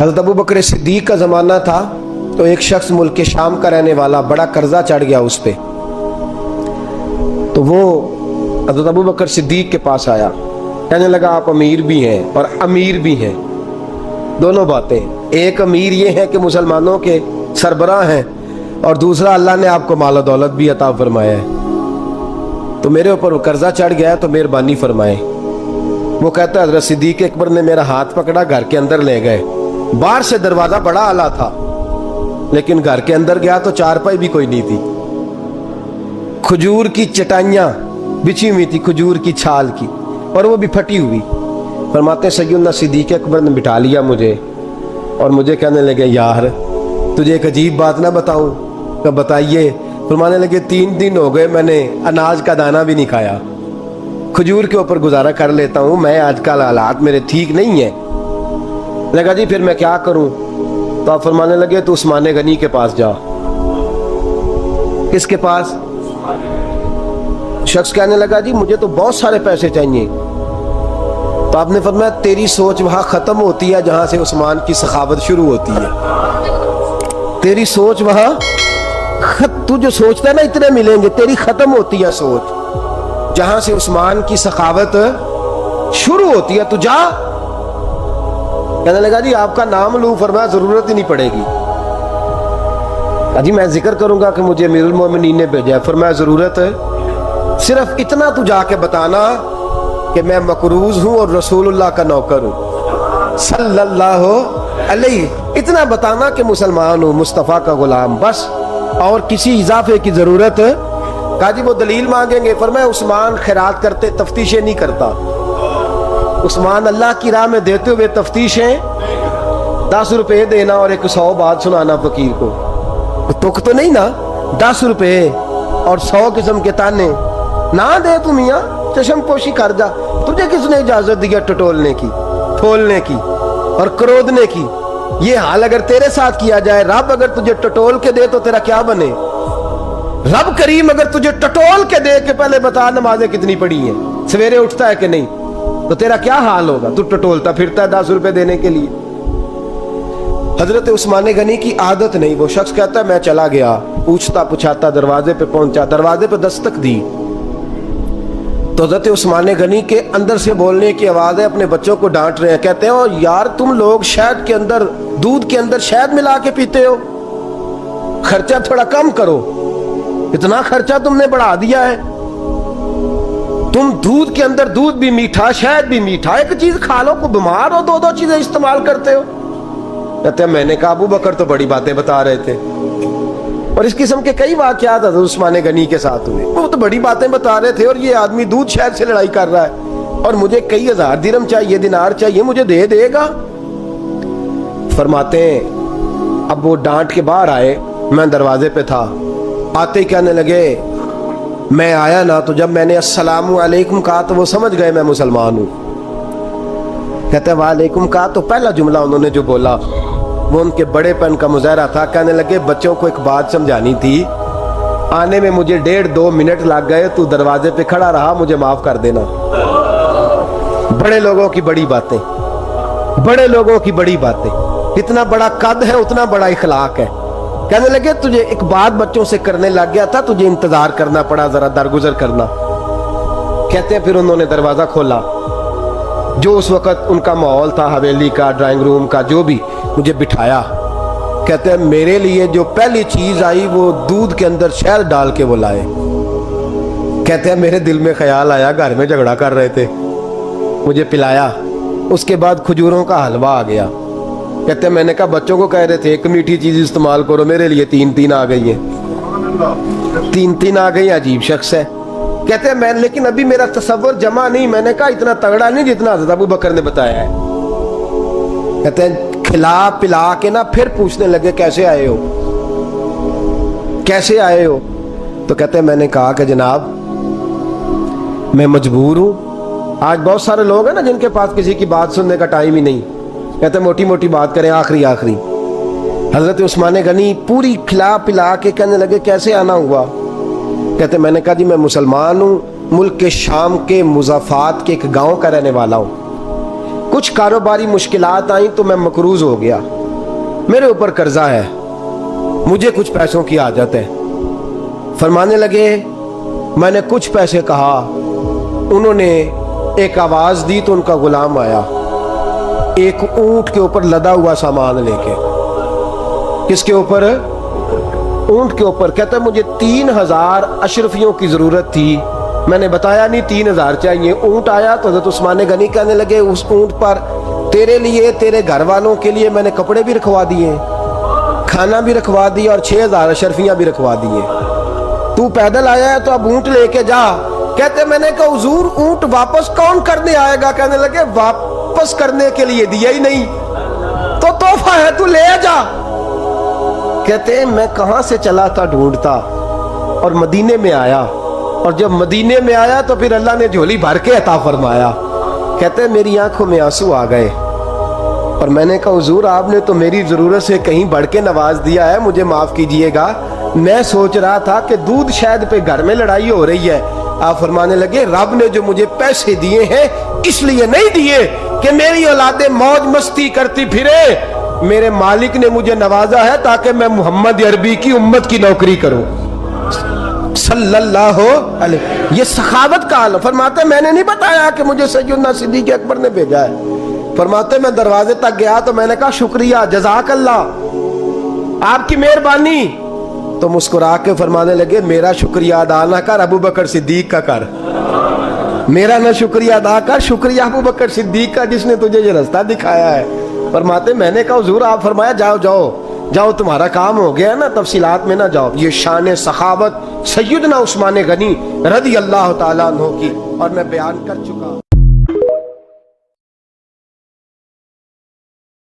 हज़रत अबू बकर सिद्दीक का ज़माना था तो एक शख्स मुल्क के शाम का रहने वाला, बड़ा कर्जा चढ़ गया उस पे, तो वो हज़रत अबू बकर सिद्दीक के पास आया, कहने लगा आप अमीर भी हैं और अमीर भी हैं, दोनों बातें। एक अमीर ये है कि मुसलमानों के सरबराह हैं, और दूसरा अल्लाह ने आपको माल और दौलत भी अता फरमाया है, तो मेरे ऊपर कर्जा चढ़ गया है तो मेहरबानी फरमाए। वो कहता है हज़रत सिद्दीक अकबर ने मेरा हाथ पकड़ा, घर के अंदर ले गए। बाहर से दरवाज़ा बड़ा आला था, लेकिन घर के अंदर गया तो चारपाई भी कोई नहीं थी, खजूर की चटाइयाँ बिछी हुई थी, खजूर की छाल की, और वो भी फटी हुई। फरमाते सैयदना सिद्दीक अकबर ने बिठा लिया मुझे, और मुझे कहने लगे यार तुझे एक अजीब बात ना बताऊं? तो बताइए। फरमाने लगे 3 दिन हो गए मैंने अनाज का दाना भी नहीं खाया, खजूर के ऊपर गुजारा कर लेता हूँ मैं, आजकल हालात मेरे ठीक नहीं है। लगा जी फिर मैं क्या करूं? तो आप फरमाने लगे तो उस्मान गनी के पास जा। किसके पास? शख्स कहने लगा जी मुझे तो बहुत सारे पैसे चाहिए। तो आपने फरमाया तेरी सोच वहां खत्म होती है जहां से उस्मान की सखावत शुरू होती है। तेरी सोच वहां तू जो सोचता है ना इतने मिलेंगे, तेरी खत्म होती है सोच जहां से उस्मान की सखावत शुरू होती है। तू जा। कहने लगा जी आपका नाम लूं? फरमाया जरूरत ही नहीं पड़ेगी। अजी मैं जिक्र करूंगा कि मुझे अमीरुल मोमिनीन ने भेजा है। फरमाया जरूरत है, सिर्फ इतना तू जाके बताना कि मैं मकरूज हूं और रसूलुल्लाह का नौकर हूं सल्लल्लाहु अलैहि, इतना बताना कि मुसलमान हूं, मुस्तफ़ा का गुलाम, बस, और किसी इजाफे की जरूरत। कहा जी वो दलील मांगेंगे। फरमाया उस्मान खैरात करते तफ्तीशें नहीं करता, उस्मान अल्लाह की राह में देते हुए तफ्तीशें 10 रुपए देना और 100 बात सुनाना फकीर को, तुक तो नहीं ना? 10 रुपए और 100 किस्म के ताने ना दे तू मियाँ, चश्म पोशी कर जा। तुझे किसने इजाजत दी टटोलने की, ठोलने की और क्रोधने की? ये हाल अगर तेरे साथ किया जाए, रब अगर तुझे टटोल के दे तो तेरा क्या बने? रब करीम अगर तुझे टटोल के दे के पहले बता नमाजें कितनी पड़ी हैं, सवेरे उठता है कि नहीं, तो तेरा क्या हाल होगा? तू टटोलता फिरता है 10 रुपए देने के लिए। हजरत उस्मान गनी की आदत नहीं। वो शख्स कहता है मैं चला गया, पूछता पुछाता दरवाजे पे पहुंचा, दरवाजे पे दस्तक दी तो हजरत उस्मान गनी के अंदर से बोलने की आवाज है, अपने बच्चों को डांट रहे हैं। कहते हैं और यार तुम लोग शहद के अंदर, दूध के अंदर शहद मिला के पीते हो, खर्चा थोड़ा कम करो, इतना खर्चा तुमने बढ़ा दिया है। तुम दूध के अंदर दूध भी मीठा, शहद भी मीठा, एक चीज खा लो को बीमार हो, 2-2 चीजें इस्तेमाल करते हो। कहते हैं मैंने कहा अबू बकर तो बड़ी बातें बता रहे थे, और इस किस्म के कई वाकयात हज़रत उस्मान गनी के साथ हुए। वो तो बड़ी बातें बता रहे थे और ये आदमी दूध शहद से लड़ाई कर रहा है, और मुझे कई हजार दिरहम चाहिए, दिनार चाहिए, मुझे दे देगा? फरमाते हैं अब वो डांट के बाहर आए, मैं दरवाजे पे था, आते ही कहने लगे मैं आया ना तो जब मैंने अस्सलामु अलैकुम कहा तो वो समझ गए मैं मुसलमान हूँ। कहते हैं वालेकुम कहा तो पहला जुमला उन्होंने जो बोला वो उनके बड़ेपन का मुजाहरा था। कहने लगे बच्चों को एक बात समझानी थी, आने में मुझे 1.5-2 मिनट लग गए, तू दरवाजे पे खड़ा रहा, मुझे माफ कर देना। बड़े लोगों की बड़ी बातें, बड़े लोगों की बड़ी बातें, इतना बड़ा कद है उतना बड़ा इखलाक है। कहने लगे तुझे एक बात बच्चों से करने लग गया था, तुझे इंतजार करना पड़ा, जरा दरगुजर करना। कहते हैं फिर उन्होंने दरवाजा खोला, जो उस वक्त उनका माहौल था हवेली का, ड्राइंग रूम का, जो भी, मुझे बिठाया। कहते हैं मेरे लिए जो पहली चीज आई वो दूध के अंदर शहद डाल के वो लाए। कहते हैं मेरे दिल में ख्याल आया घर में झगड़ा कर रहे थे, मुझे पिलाया, उसके बाद खजूरों का हलवा आ गया। कहते हैं मैंने कहा बच्चों को कह रहे थे एक मीठी चीज इस्तेमाल करो, मेरे लिए 3-3 आ गई है, 3-3 आ गई। अजीब शख्स है। कहते हैं मैं, लेकिन अभी मेरा तसव्वुर जमा नहीं। मैंने कहा इतना तगड़ा नहीं जितना हज़रत अबू बकर ने बताया है। कहते हैं खिला पिला के ना फिर पूछने लगे कैसे आए हो, कैसे आए हो? तो कहते हैं मैंने कहा कि जनाब मैं मजबूर हूं। आज बहुत सारे लोग हैं ना जिनके पास किसी की बात सुनने का टाइम ही नहीं। कहते मोटी मोटी बात करें, आखिरी आखिरी। हजरत उस्मान गनी पूरी खिला पिला के कहने लगे कैसे आना हुआ? कहते मैंने कहा जी मैं मुसलमान हूँ, मुल्क के शाम के मुज़ाफ़ात के एक गांव का रहने वाला हूँ। کچھ کاروباری مشکلات آئیں تو میں مقروض ہو گیا، میرے اوپر قرضہ ہے، مجھے کچھ پیسوں کی حاجت ہے۔ فرمانے لگے میں نے کچھ پیسے کہا، انہوں نے ایک آواز دی تو ان کا غلام آیا ایک اونٹ کے اوپر لدا ہوا سامان لے کے۔ کس کے اوپر؟ اونٹ کے اوپر۔ کہتا ہے مجھے 3000 اشرفیوں کی ضرورت تھی، میں نے بتایا نہیں 3000 چاہیے۔ اونٹ آیا تو حضرت عثمان غنی کہنے لگے اس اونٹ پر تیرے لیے، تیرے گھر والوں کے لیے میں نے کپڑے بھی رکھوا دیے، کھانا بھی رکھوا دیا اور 6000 اشرفیاں بھی رکھوا دیے، تو پیدل آیا ہے تو اب اونٹ لے کے جا۔ کہتے میں نے کہا حضور اونٹ واپس کون کرنے آئے گا؟ کہنے لگے واپس کرنے کے لیے دیا ہی نہیں تو تحفہ ہے، تو لے جا۔ کہتے میں کہاں سے چلا تھا ڈھونڈتا اور مدینے میں آیا، اور جب مدینے میں آیا تو پھر اللہ نے جھولی بھر کے عطا فرمایا۔ کہتے میری آنکھوں میں آنسو آ گئے اور میں نے کہا حضور آپ نے تو میری ضرورت سے کہیں بڑھ کے نواز دیا ہے، مجھے معاف کیجئے گا، میں سوچ رہا تھا کہ دودھ شاید پہ گھر میں لڑائی ہو رہی ہے۔ آپ فرمانے لگے رب نے جو مجھے پیسے دیے ہیں اس لیے نہیں دیے کہ میری اولادیں موج مستی کرتی پھرے، میرے مالک نے مجھے نوازا ہے تاکہ میں محمد عربی کی امت کی نوکری کروں صلی اللہ علیہ۔ یہ سخاوت کا حال۔ فرماتے میں نے نہیں بتایا کہ مجھے سیدنا صدیق اکبر نے بھیجا ہے۔ فرماتے میں دروازے تک گیا تو میں نے کہا شکریہ، جزاک اللہ، آپ کی مہربانی۔ تو مسکرا کے فرمانے لگے میرا شکریہ ادا نہ کر، ابو بکر صدیق کا کر، میرا نہ شکریہ ادا کر، شکریہ ابو بکر صدیق کا جس نے تجھے یہ رستہ دکھایا ہے۔ فرماتے میں نے کہا حضور آپ فرمایا جاؤ جاؤ جاؤ تمہارا کام ہو گیا نا، تفصیلات میں نہ جاؤ۔ یہ شان سخاوت سیدنا عثمان غنی رضی اللہ تعالیٰ عنہ کی، اور میں بیان کر چکا۔